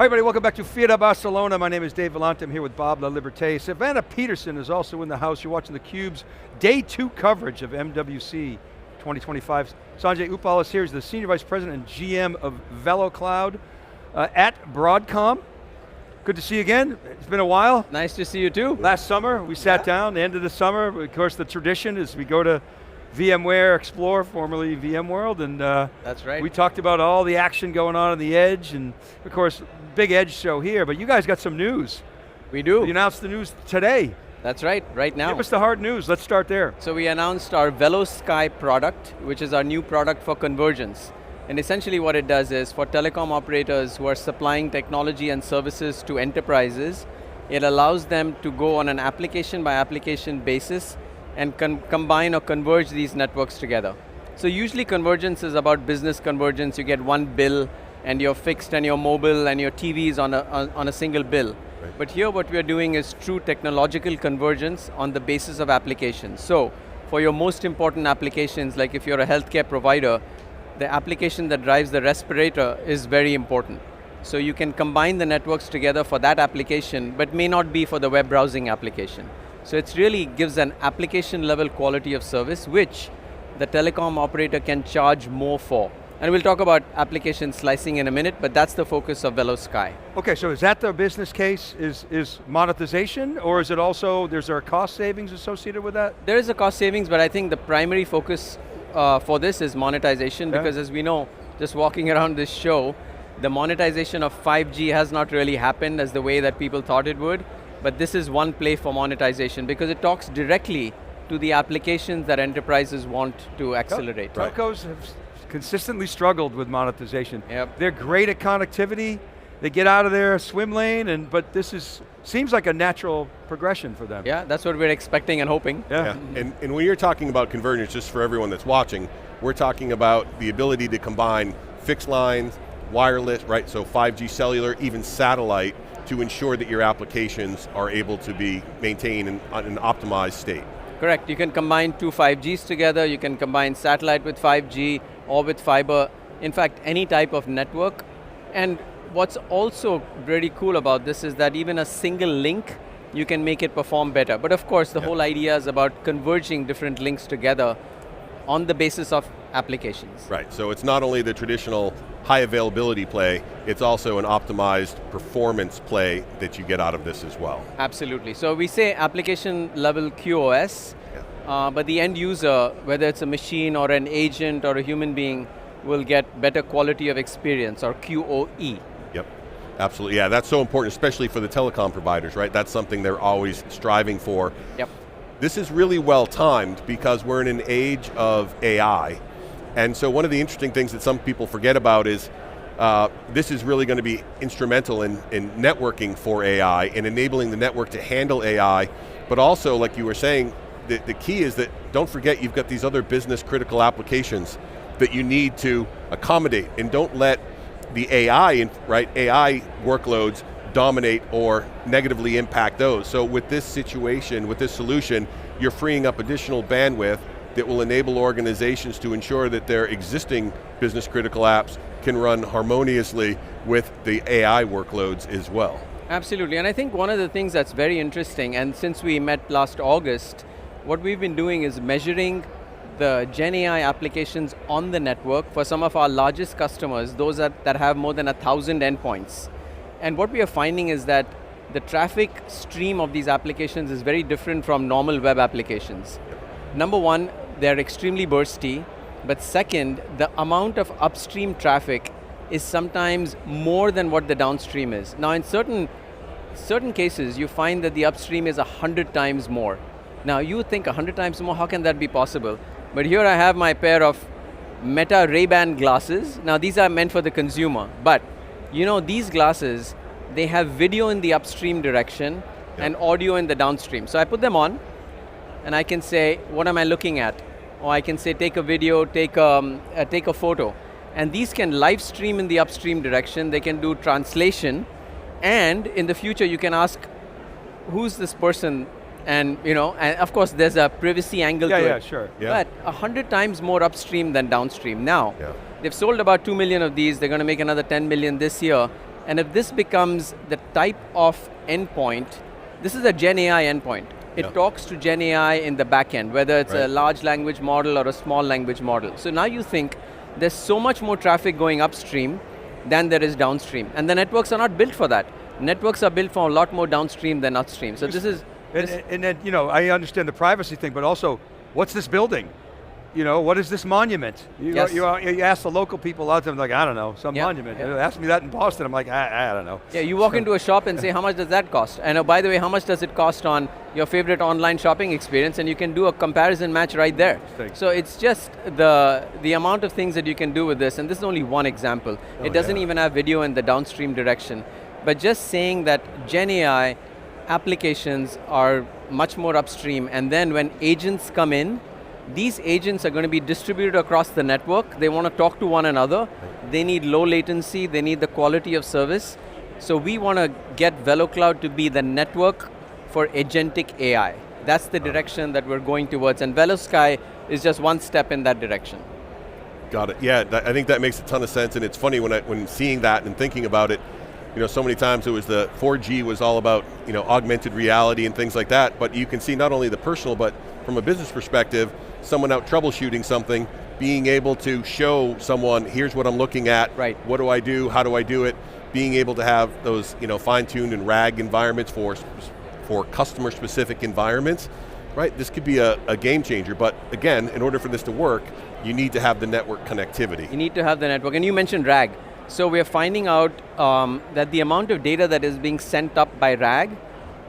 Hi everybody, welcome back to Fiat Barcelona. My name is Dave Vellante, I'm here with Bob Laliberte. Savannah Peterson is also in the house. You're watching theCUBE's Day 2 coverage of MWC 2025. Sanjay Uppal is here, he's the Senior Vice President and GM of VeloCloud at Broadcom. Good to see you again, it's been a while. Nice to see you too. Last summer, we sat down, the end of the summer. Of course, the tradition is we go to VMware Explore, formerly VMworld, and that's right. We talked about all the action going on the Edge, and of course, big Edge show here, but you guys got some news. We do. You announced the news today. That's right now. Give us the hard news, let's start there. So we announced our VeloSky product, which is our new product for convergence. And essentially what it does is, for telecom operators who are supplying technology and services to enterprises, it allows them to go on an application by application basis and combine or converge these networks together. So usually convergence is about business convergence. You get one bill and your fixed and your mobile and your TVs on a single bill. Right. But here what we are doing is true technological convergence on the basis of applications. So for your most important applications, like if you're a healthcare provider, the application that drives the respirator is very important. So you can combine the networks together for that application, but may not be for the web browsing application. So it really gives an application level quality of service, which the telecom operator can charge more for. And we'll talk about application slicing in a minute, but that's the focus of VeloSky. Okay, so is that the business case, is monetization, or is it also, there's there cost savings associated with that? There is a cost savings, but I think the primary focus for this is monetization, because as we know, just walking around this show, the monetization of 5G has not really happened as the way that people thought it would. But this is one play for monetization because it talks directly to the applications that enterprises want to accelerate. Telcos have consistently struggled with monetization. Yep. They're great at connectivity, they get out of their swim lane, but this seems like a natural progression for them. Yeah, that's what we're expecting and hoping. Yeah. And when you're talking about convergence, just for everyone that's watching, we're talking about the ability to combine fixed lines, wireless, right? So 5G cellular, even satellite, to ensure that your applications are able to be maintained in an optimized state. Correct, you can combine two 5Gs together, you can combine satellite with 5G or with fiber, in fact, any type of network. And what's also really cool about this is that even a single link, you can make it perform better. But of course, the whole idea is about converging different links together on the basis of applications. Right, so it's not only the traditional high availability play, it's also an optimized performance play that you get out of this as well. Absolutely, so we say application level QoS, but the end user, whether it's a machine or an agent or a human being, will get better quality of experience, or QoE. Yep, absolutely, yeah, that's so important, especially for the telecom providers, right? That's something they're always striving for. Yep. This is really well timed because we're in an age of AI. And so one of the interesting things that some people forget about is this is really going to be instrumental in networking for AI and enabling the network to handle AI, but also, like you were saying, the key is that don't forget you've got these other business critical applications that you need to accommodate, and don't let the AI workloads dominate or negatively impact those. So with this situation, with this solution, you're freeing up additional bandwidth that will enable organizations to ensure that their existing business critical apps can run harmoniously with the AI workloads as well. Absolutely, and I think one of the things that's very interesting, and since we met last August, what we've been doing is measuring the Gen AI applications on the network for some of our largest customers, those that have more than 1,000 endpoints. And what we are finding is that the traffic stream of these applications is very different from normal web applications. Number one, they're extremely bursty, but second, the amount of upstream traffic is sometimes more than what the downstream is. Now in certain cases, you find that the upstream is 100 times more. Now you would think 100 times more, how can that be possible? But here I have my pair of Meta Ray-Ban glasses. Now these are meant for the consumer, but you know, these glasses, they have video in the upstream direction and audio in the downstream. So I put them on, and I can say, what am I looking at? Or I can say, take a video, take a photo. And these can live stream in the upstream direction, they can do translation, and in the future you can ask, who's this person? And and of course there's a privacy angle to it. Yeah, sure. But 100 times more upstream than downstream. Now, they've sold about 2 million of these, they're going to make another 10 million this year, And if this becomes the type of endpoint, this is a Gen AI endpoint. It talks to Gen AI in the back end, whether it's a large language model or a small language model. So now you think there's so much more traffic going upstream than there is downstream. And the networks are not built for that. Networks are built for a lot more downstream than upstream. So this is... And then, I understand the privacy thing, but also, what's this building? What is this monument? You ask the local people out there, like, I don't know, some monument. Ask me that in Boston, I'm like, I don't know. Yeah, you walk into a shop and say, how much does that cost? And by the way, how much does it cost on your favorite online shopping experience? And you can do a comparison match right there. So it's just the amount of things that you can do with this, and this is only one example. It doesn't even have video in the downstream direction. But just saying that Gen AI applications are much more upstream, and then when agents come in, these agents are going to be distributed across the network. They want to talk to one another. They need low latency. They need the quality of service. So we want to get VeloCloud to be the network for agentic AI. That's the direction that we're going towards, and VeloSky is just one step in that direction. Got it. Yeah, I think that makes a ton of sense, and it's funny when seeing that and thinking about it. So many times it was 4G was all about augmented reality and things like that, but you can see not only the personal, but from a business perspective, someone out troubleshooting something, being able to show someone, here's what I'm looking at, what do I do, how do I do it, being able to have those fine-tuned and RAG environments for customer-specific environments, right? This could be a game changer, but again, in order for this to work, you need to have the network connectivity. You need to have the network, and you mentioned RAG. So we're finding out that the amount of data that is being sent up by RAG,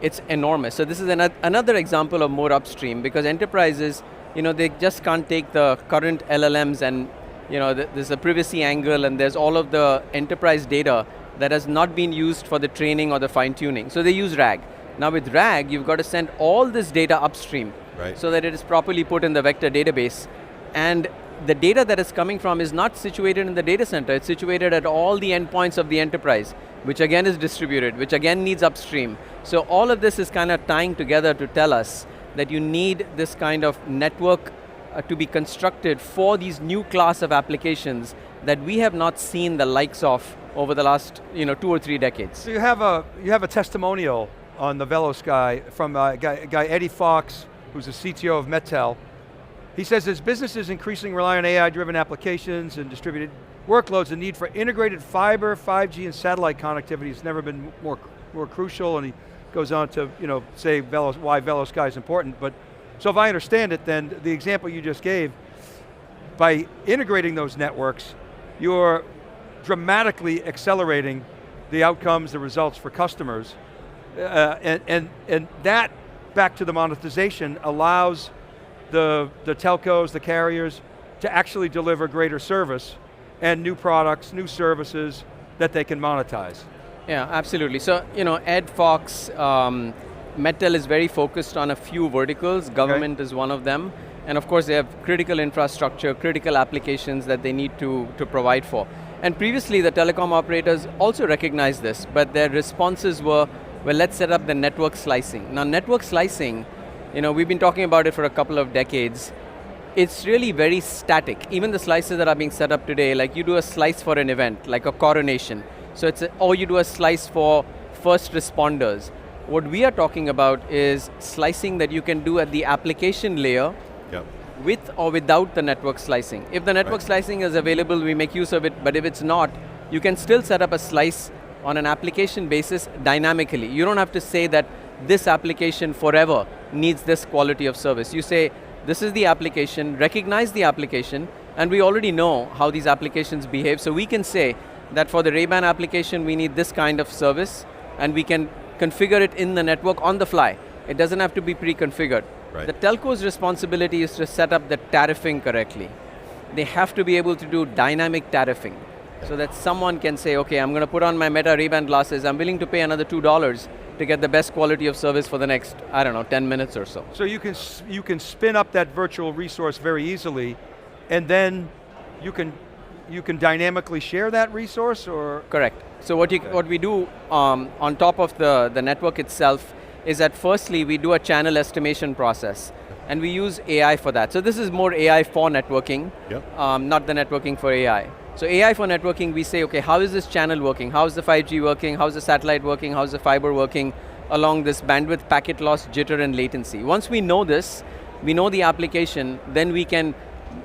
it's enormous. So this is another example of more upstream, because enterprises, they just can't take the current LLMs and there's a privacy angle, and there's all of the enterprise data that has not been used for the training or the fine tuning. So they use RAG. Now with RAG, you've got to send all this data upstream so that it is properly put in the vector database. And the data that is coming from is not situated in the data center, it's situated at all the endpoints of the enterprise, which again is distributed, which again needs upstream. So all of this is kind of tying together to tell us that you need this kind of network to be constructed for these new class of applications that we have not seen the likes of over the last 2 or 3 decades. So you have a testimonial on the VeloSky from a guy Eddie Fox, who's the CTO of Mettel. He says as businesses increasingly rely on AI-driven applications and distributed workloads, the need for integrated fiber, 5G, and satellite connectivity has never been more crucial, and he goes on to say why VeloSky is important. But so if I understand it, then the example you just gave, by integrating those networks, you're dramatically accelerating the outcomes, the results for customers, and that, back to the monetization, allows the telcos, the carriers, to actually deliver greater service and new products, new services that they can monetize. Yeah, absolutely. So, Ed Fox, Mettel is very focused on a few verticals. Government is one of them. And of course they have critical infrastructure, critical applications that they need to provide for. And previously the telecom operators also recognized this, but their responses were, well, let's set up the network slicing. Now network slicing, we've been talking about it for a couple of decades. It's really very static. Even the slices that are being set up today, like you do a slice for an event, like a coronation. So or you do a slice for first responders. What we are talking about is slicing that you can do at the application layer with or without the network slicing. If the network slicing is available, we make use of it, but if it's not, you can still set up a slice on an application basis dynamically. You don't have to say that this application forever needs this quality of service. You say, this is the application, recognize the application, and we already know how these applications behave, so we can say that for the Ray-Ban application, we need this kind of service, and we can configure it in the network on the fly. It doesn't have to be pre-configured. The telco's responsibility is to set up the tariffing correctly. They have to be able to do dynamic tariffing, so that someone can say, okay, I'm going to put on my Meta Ray-Ban glasses, I'm willing to pay another $2 to get the best quality of service for the next, 10 minutes or so. So you can spin up that virtual resource very easily, and then you can dynamically share that resource, or? Correct. So what we do on top of the network itself is that firstly we do a channel estimation process, and we use AI for that. So this is more AI for networking, not the networking for AI. So AI for networking, we say, okay, how is this channel working? How is the 5G working? How is the satellite working? How is the fiber working along this bandwidth, packet loss, jitter, and latency? Once we know this, we know the application, then we can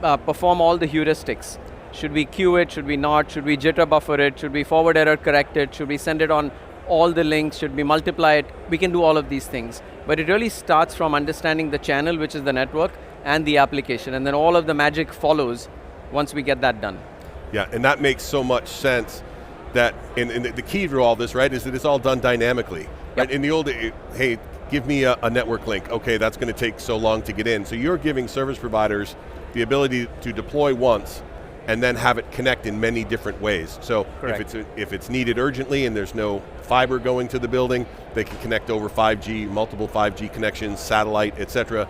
perform all the heuristics. Should we queue it? Should we not? Should we jitter buffer it? Should we forward error correct it? Should we send it on all the links? Should we multiply it? We can do all of these things. But it really starts from understanding the channel, which is the network, and the application, and then all of the magic follows once we get that done. Yeah, and that makes so much sense that, and the key to all this, right, is that it's all done dynamically. Yep. Right? In the old, hey, give me a network link. Okay, that's going to take so long to get in. So you're giving service providers the ability to deploy once and then have it connect in many different ways. So if it's needed urgently and there's no fiber going to the building, they can connect over 5G, multiple 5G connections, satellite, et cetera,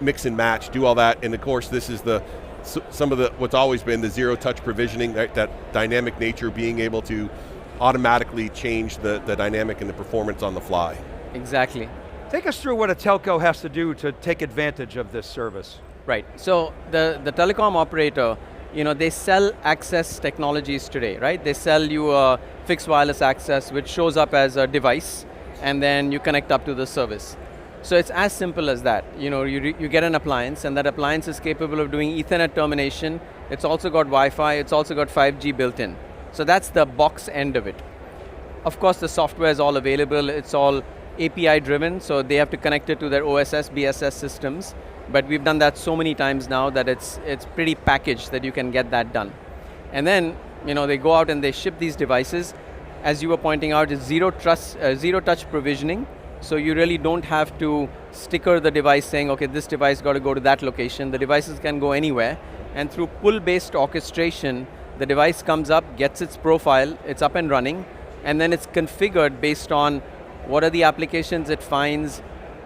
mix and match, do all that, and of course this is some of what's always been the zero-touch provisioning, right? That dynamic nature, being able to automatically change the dynamic and the performance on the fly. Exactly. Take us through what a telco has to do to take advantage of this service. Right, so the telecom operator, they sell access technologies today, right? They sell you a fixed wireless access which shows up as a device and then you connect up to the service. So it's as simple as that. You get an appliance and that appliance is capable of doing Ethernet termination. It's also got Wi-Fi, it's also got 5G built in. So that's the box end of it. Of course the software is all available, it's all API driven, so they have to connect it to their OSS, BSS systems. But we've done that so many times now that it's pretty packaged that you can get that done. And then, they go out and they ship these devices. As you were pointing out, it's zero touch provisioning. So you really don't have to sticker the device saying, okay, this device got to go to that location. The devices can go anywhere. And through pull-based orchestration, the device comes up, gets its profile, it's up and running, and then it's configured based on what are the applications it finds,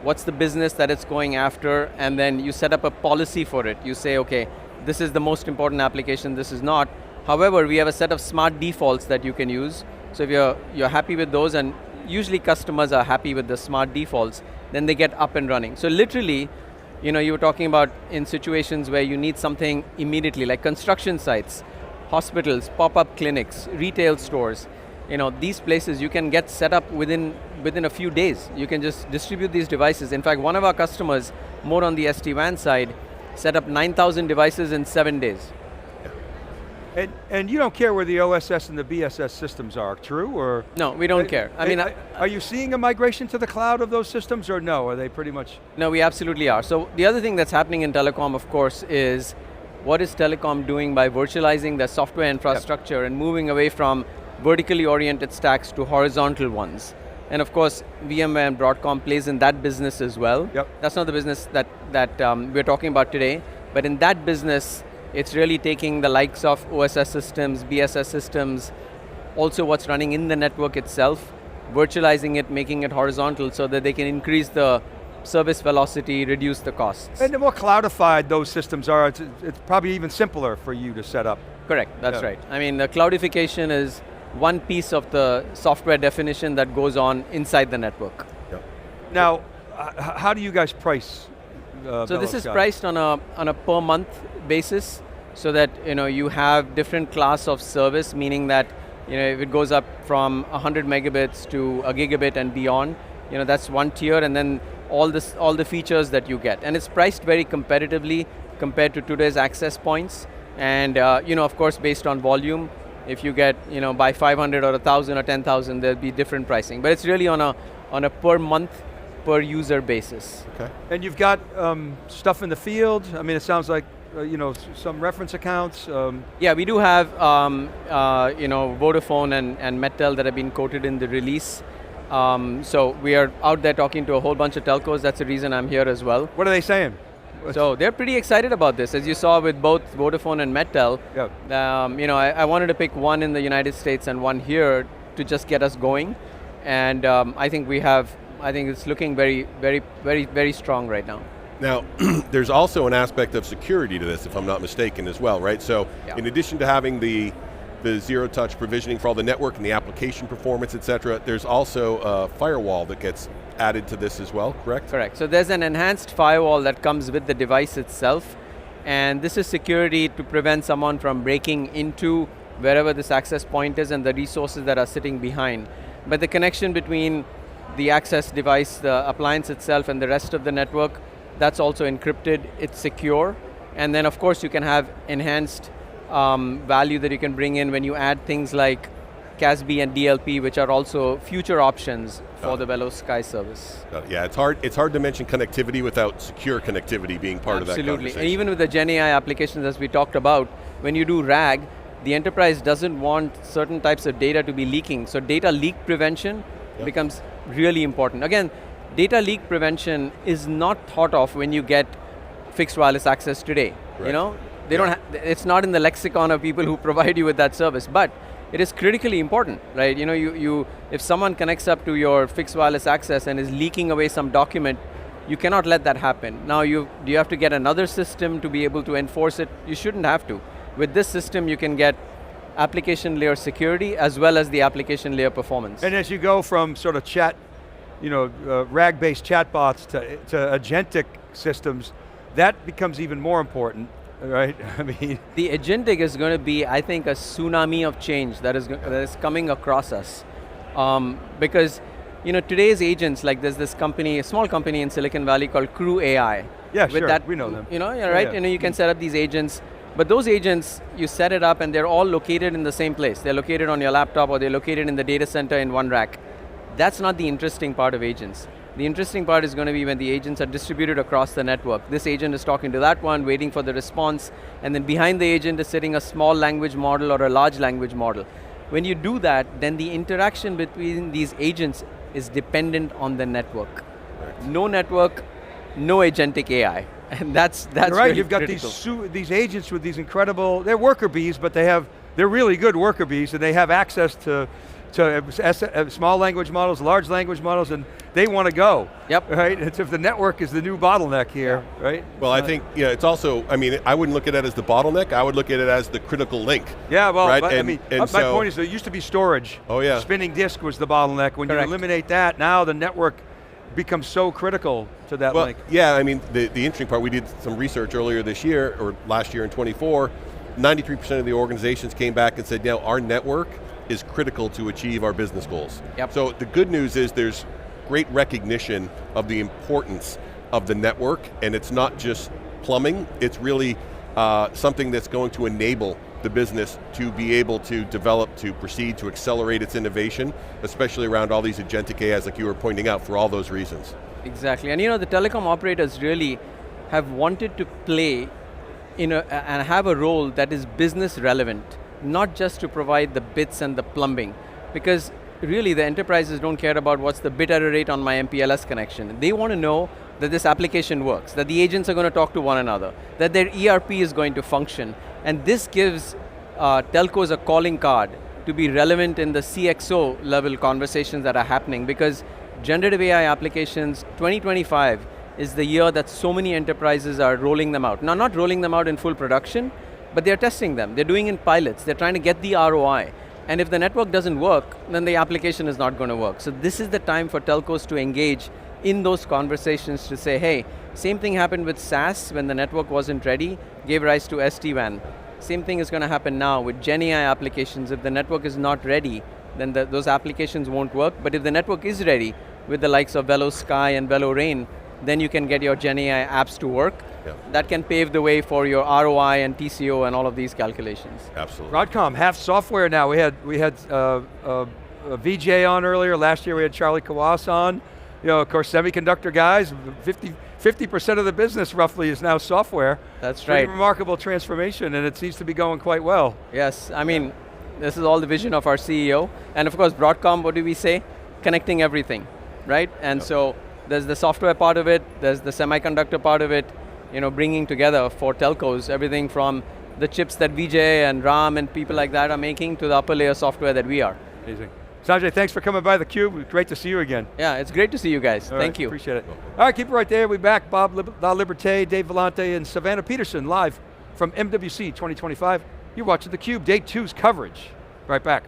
what's the business that it's going after, and then you set up a policy for it. You say, okay, this is the most important application, this is not. However, we have a set of smart defaults that you can use. So if you're happy with those, and usually customers are happy with the smart defaults, then they get up and running. So literally, you were talking about in situations where you need something immediately, like construction sites, hospitals, pop-up clinics, retail stores, these places you can get set up within a few days. You can just distribute these devices. In fact, one of our customers, more on the SD-WAN side, set up 9,000 devices in 7 days. And you don't care where the OSS and the BSS systems are, true? Or no, we don't care. Are you seeing a migration to the cloud of those systems, or no? Are they pretty much? No, we absolutely are. So the other thing that's happening in telecom, of course, is what is telecom doing by virtualizing the software infrastructure and moving away from vertically oriented stacks to horizontal ones. And of course, VMware and Broadcom plays in that business as well. Yep. That's not the business that we're talking about today, but in that business, it's really taking the likes of OSS systems, BSS systems, also what's running in the network itself, virtualizing it, making it horizontal so that they can increase the service velocity, reduce the costs. And the more cloudified those systems are, it's probably even simpler for you to set up. Correct, that's right. I mean, the cloudification is one piece of the software definition that goes on inside the network. Yep. Now, how do you guys price So this is priced on a per month basis, so that you have different class of service, meaning that if it goes up from 100 megabits to a gigabit and beyond, that's one tier, and then all the features that you get. And it's priced very competitively compared to today's access points. And of course, based on volume, if you get by 500 or 1,000 or 10,000, there'll be different pricing. But it's really on a per month, per user basis. Okay. And you've got stuff in the field. I mean, it sounds like some reference accounts. Yeah, we do have Vodafone and Mettel that have been quoted in the release. So we are out there talking to a whole bunch of telcos. That's the reason I'm here as well. What are they saying? So they're pretty excited about this. As you saw with both Vodafone and Mettel, I wanted to pick one in the United States and one here to just get us going. And I think it's looking very, very, very, very strong right now. Now, there's also an aspect of security to this, if I'm not mistaken, as well, right? So, in addition to having the zero-touch provisioning for all the network and the application performance, et cetera, there's also a firewall that gets added to this as well, correct? Correct. So there's an enhanced firewall that comes with the device itself, and this is security to prevent someone from breaking into wherever this access point is and the resources that are sitting behind. But the connection between the access device, the appliance itself, and the rest of the network, that's also encrypted, it's secure, and then of course you can have enhanced value that you can bring in when you add things like CASB and DLP, which are also future options for the VeloSky service. Yeah, it's hard to mention connectivity without secure connectivity being part of that conversation. Absolutely, and even with the Gen AI applications as we talked about, when you do RAG, the enterprise doesn't want certain types of data to be leaking, so data leak prevention becomes really important. Again, data leak prevention is not thought of when you get fixed wireless access today. Right. You know, they don't. It's not in the lexicon of people who provide you with that service, but it is critically important, right? You know, if someone connects up to your fixed wireless access and is leaking away some document, you cannot let that happen. Now, do you have to get another system to be able to enforce it? You shouldn't have to. With this system, you can get application layer security as well as the application layer performance. And as you go from sort of chat, you know, RAG-based chatbots to agentic systems, that becomes even more important, right? I mean, the agentic is going to be, I think, a tsunami of change that is coming across us, because, you know, today's agents, like there's this company, a small company in Silicon Valley called Crew AI. Yeah, sure, we know them. You know, right? Yeah. You know, you can set up these agents. But those agents, you set it up and they're all located in the same place. They're located on your laptop or they're located in the data center in one rack. That's not the interesting part of agents. The interesting part is going to be when the agents are distributed across the network. This agent is talking to that one, waiting for the response, and then behind the agent is sitting a small language model or a large language model. When you do that, then the interaction between these agents is dependent on the network. Right. No network, no agentic AI. And that's right. Really You've got these agents with these incredible, they're worker bees, but they're really good worker bees, and they have access to small language models, large language models, and they want to go. Yep. Right. It's if the network is the new bottleneck here, right? Well, I think it's also. I mean, I wouldn't look at it as the bottleneck. I would look at it as the critical link. Yeah. Well, right? my point is, there used to be storage. Oh yeah. Spinning disk was the bottleneck. When Correct. you eliminate that, now the network becomes so critical to that link. Yeah, I mean, the interesting part, we did some research earlier this year, or last year in 24, 93% of the organizations came back and said, our network is critical to achieve our business goals. Yep. So the good news is there's great recognition of the importance of the network, and it's not just plumbing, it's really something that's going to enable the business to be able to develop, to proceed, to accelerate its innovation, especially around all these agentic AIs like you were pointing out, for all those reasons. Exactly, and the telecom operators really have wanted to play and have a role that is business relevant, not just to provide the bits and the plumbing, because really the enterprises don't care about what's the bit error rate on my MPLS connection. They want to know that this application works, that the agents are going to talk to one another, that their ERP is going to function, and this gives telcos a calling card to be relevant in the CXO level conversations that are happening, because generative AI applications, 2025 is the year that so many enterprises are rolling them out. Now, not rolling them out in full production, but they're testing them. They're doing in pilots. They're trying to get the ROI. And if the network doesn't work, then the application is not going to work. So this is the time for telcos to engage in those conversations to say, hey, same thing happened with SaaS when the network wasn't ready, gave rise to SD-WAN. Same thing is going to happen now with Gen AI applications. If the network is not ready, then those applications won't work. But if the network is ready, with the likes of VeloSky and VeloRain, then you can get your Gen AI apps to work. Yeah. That can pave the way for your ROI and TCO and all of these calculations. Absolutely. Broadcom, half software now. We had VJ on earlier. Last year we had Charlie Kawas on. Of course, semiconductor guys, 50% of the business roughly is now software. That's right. Pretty remarkable transformation, and it seems to be going quite well. Yes, I mean, this is all the vision of our CEO. And of course, Broadcom, what do we say? Connecting everything, right? And so there's the software part of it, there's the semiconductor part of it, bringing together for telcos, everything from the chips that VJ and Ram and people like that are making to the upper layer software that we are. Amazing. Sanjay, thanks for coming by theCUBE. Great to see you again. Yeah, it's great to see you guys. Thank you. Appreciate it. All right, keep it right there. We'll be back. Bob Laliberte, Dave Vellante, and Savannah Peterson live from MWC 2025. You're watching theCUBE, Day 2's coverage. Right back.